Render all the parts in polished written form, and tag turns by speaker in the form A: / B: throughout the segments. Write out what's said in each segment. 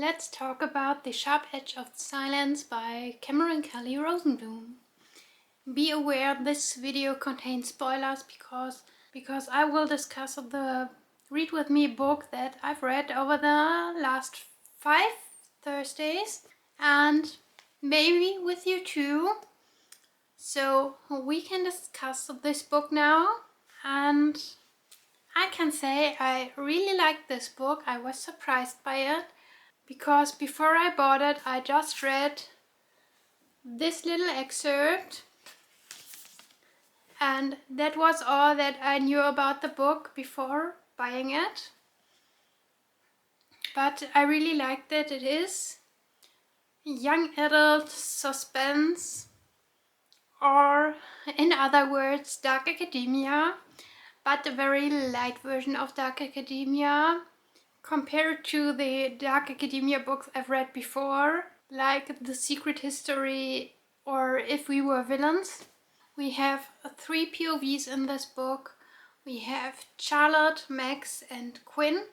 A: let's talk about The Sharp Edge of Silence by Cameron Kelly Rosenblum. Be aware this video contains spoilers because I will discuss the Read With Me book that I've read over the last 5 Thursdays and maybe with you too. So we can discuss this book now, and I can say I really liked this book. I was surprised by it because before I bought it I just read this little excerpt, and that was all that I knew about the book before buying it. But I really liked it. It is young adult suspense, or in other words, dark academia, but a very light version of dark academia compared to the dark academia books I've read before, like The Secret History or If We Were Villains. We have 3 POVs in this book. We have Charlotte, Max and Quinn.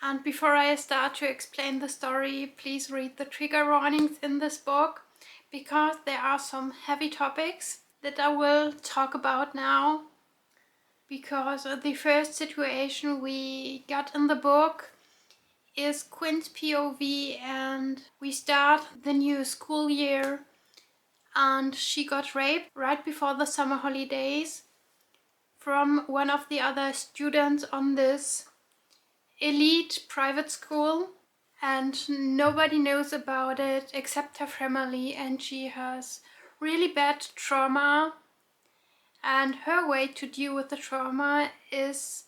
A: And before I start to explain the story, please read the trigger warnings in this book, because there are some heavy topics that I will talk about now. Because the first situation we got in the book is Quinn's POV, and we start the new school year and she got raped right before the summer holidays from one of the other students on this elite private school, and nobody knows about it except her family, and she has really bad trauma, and her way to deal with the trauma is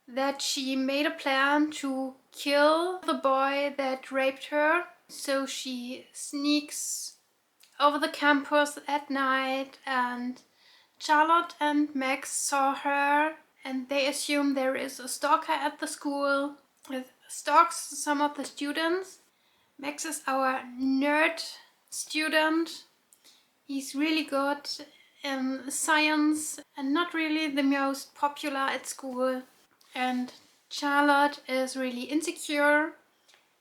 A: that she made a plan to kill the boy that raped her. So she sneaks over the campus at night, and Charlotte and Max saw her and they assume there is a stalker at the school that stalks some of the students. Max is our nerd student. He's really good in science and not really the most popular at school. And Charlotte is really insecure.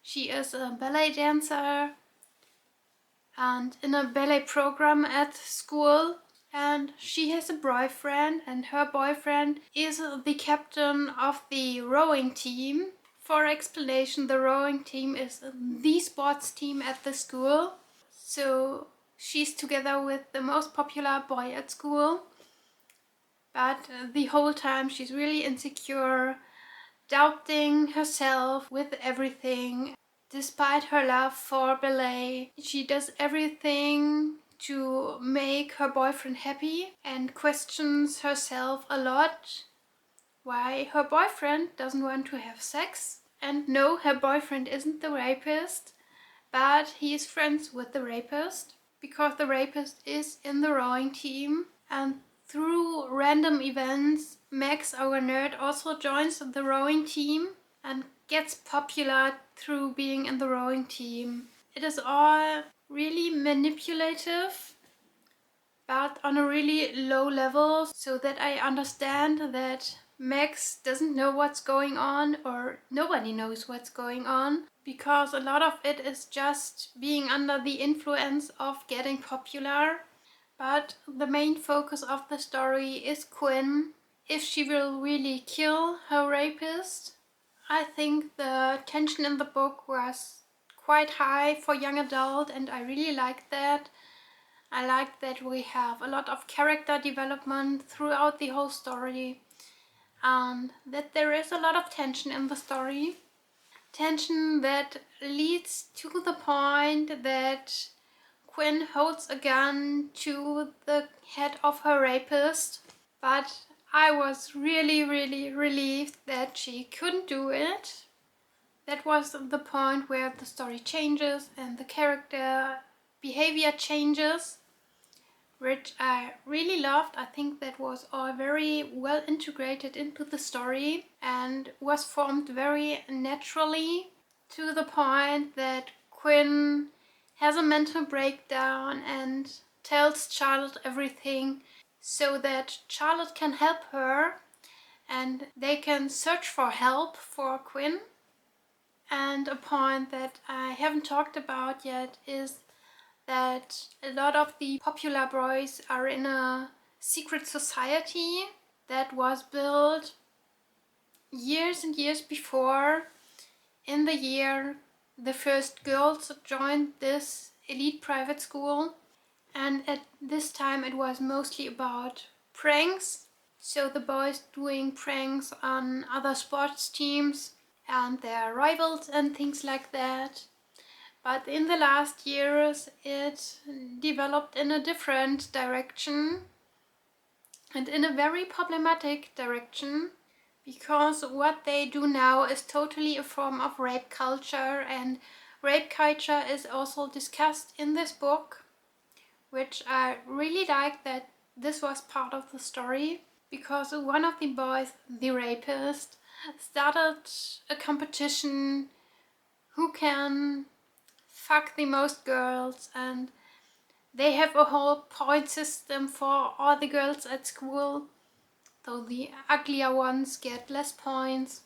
A: She is a ballet dancer and in a ballet program at school, and she has a boyfriend, and her boyfriend is the captain of the rowing team. For explanation, the rowing team is the sports team at the school. So she's together with the most popular boy at school, but the whole time she's really insecure, doubting herself with everything. Despite her love for ballet, she does everything to make her boyfriend happy and questions herself a lot why her boyfriend doesn't want to have sex. And no, her boyfriend isn't the rapist, but he is friends with the rapist because the rapist is in the rowing team. And through random events, Max, our nerd, also joins the rowing team and gets popular through being in the rowing team. It is all really manipulative, but on a really low level, so that I understand that Max doesn't know what's going on, or nobody knows what's going on, because a lot of it is just being under the influence of getting popular. But the main focus of the story is Quinn, if she will really kill her rapist. I think the tension in the book was quite high for young adult, and I really liked that. I liked that we have a lot of character development throughout the whole story, and that there is a lot of tension in the story. Tension that leads to the point that Quinn holds a gun to the head of her rapist, but I was really relieved that she couldn't do it. That was the point where the story changes and the character behavior changes, which I really loved. I think that was all very well integrated into the story and was formed very naturally, to the point that Quinn has a mental breakdown and tells Charlotte everything so that Charlotte can help her and they can search for help for Quinn. And a point that I haven't talked about yet is that a lot of the popular boys are in a secret society that was built years and years before. In the year the first girls joined this elite private school, and at this time it was mostly about pranks. So the boys doing pranks on other sports teams and their rivals and things like that. But in the last years it developed in a different direction, and in a very problematic direction, because what they do now is totally a form of rape culture, and rape culture is also discussed in this book, which I really like that this was part of the story, because one of the boys, the rapist, started a competition who can fuck the most girls, and they have a whole point system for all the girls at school, though the uglier ones get less points.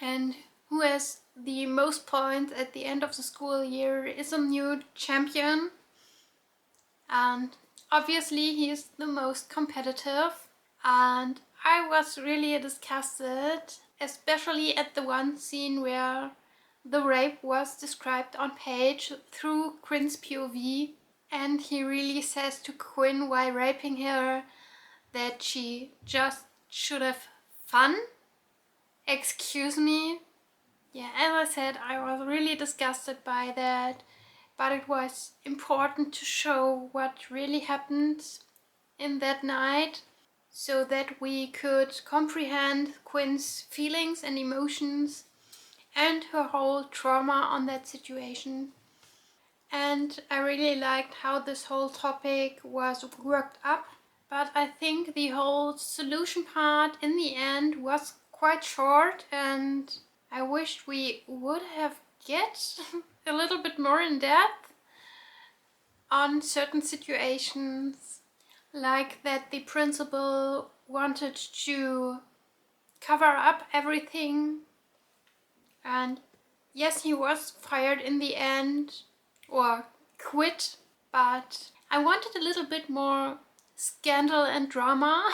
A: And who has the most points at the end of the school year is a new champion. And obviously he is the most competitive. And I was really disgusted, especially at the one scene where the rape was described on page through Quinn's POV. And he really says to Quinn while raping her that she just should have fun. Excuse me? Yeah, as I said, I was really disgusted by that, but it was important to show what really happened in that night, so that we could comprehend Quinn's feelings and emotions and her whole trauma on that situation. And I really liked how this whole topic was worked up. But I think the whole solution part in the end was quite short, and I wished we would have get a little bit more in depth on certain situations, like that the principal wanted to cover up everything, and yes, he was fired in the end, or quit, but I wanted a little bit more scandal and drama.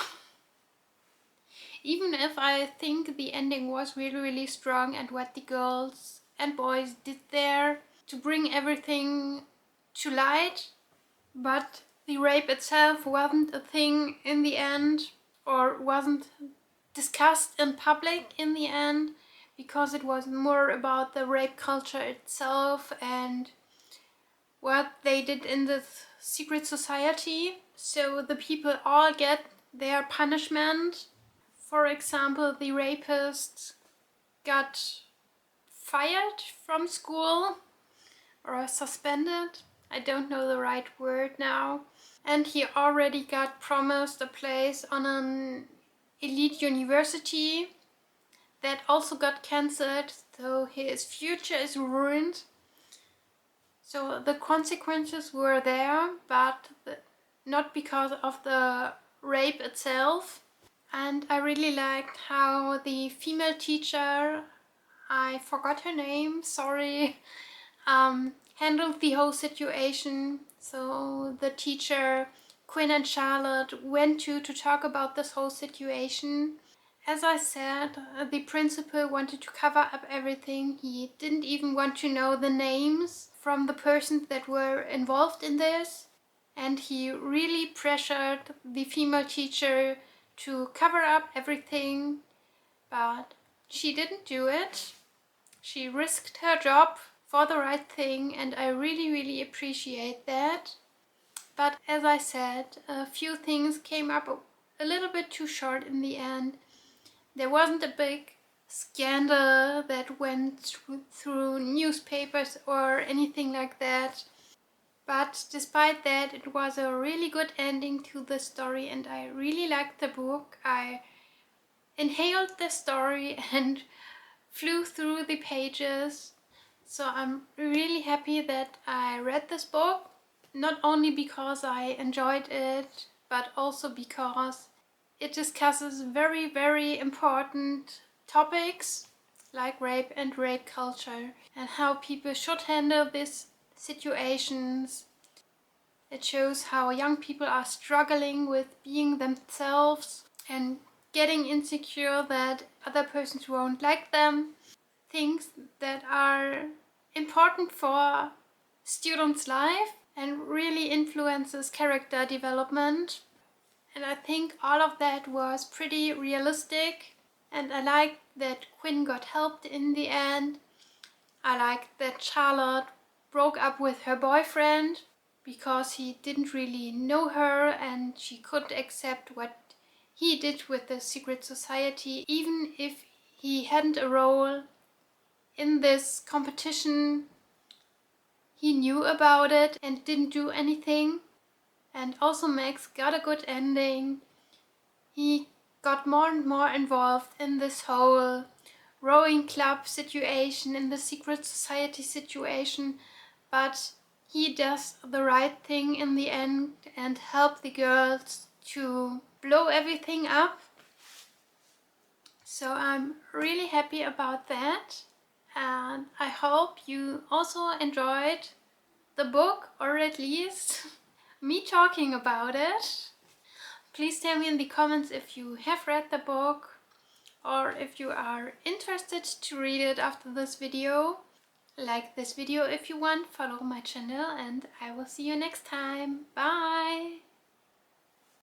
A: Even if I think the ending was really, really strong, and what the girls and boys did there to bring everything to light, but the rape itself wasn't a thing in the end, or wasn't discussed in public in the end, because it was more about the rape culture itself and what they did in this secret society. So the people all get their punishment. For example, the rapist got fired from school or suspended. I don't know the right word now. And he already got promised a place on an elite university that also got cancelled, so his future is ruined. So the consequences were there, but not because of the rape itself. And I really liked how the female teacher, I forgot her name, sorry, handled the whole situation. So the teacher, Quinn and Charlotte, went to talk about this whole situation. As I said, the principal wanted to cover up everything. He didn't even want to know the names from the persons that were involved in this. And he really pressured the female teacher to cover up everything, but she didn't do it. She risked her job for the right thing, and I really, really appreciate that. But as I said, a few things came up a little bit too short in the end. There wasn't a big scandal that went through newspapers or anything like that. But despite that, it was a really good ending to the story, and I really liked the book. I inhaled the story and flew through the pages. So I'm really happy that I read this book, not only because I enjoyed it, but also because it discusses very, very important topics like rape and rape culture and how people should handle these situations. It shows how young people are struggling with being themselves and getting insecure that other persons won't like them. Things that are important for students' life and really influences character development. And I think all of that was pretty realistic, and I like that Quinn got helped in the end. I like that Charlotte broke up with her boyfriend because he didn't really know her and she couldn't accept what he did with the secret society, even if he hadn't a role in this competition. He knew about it and didn't do anything. And also Max got a good ending. He got more and more involved in this whole rowing club situation, in the secret society situation, but he does the right thing in the end and help the girls to blow everything up. So I'm really happy about that, and I hope you also enjoyed the book, or at least me talking about it. Please tell me in the comments if you have read the book or if you are interested to read it after this video. Like this video if you want, follow my channel, and I will see you next time. Bye!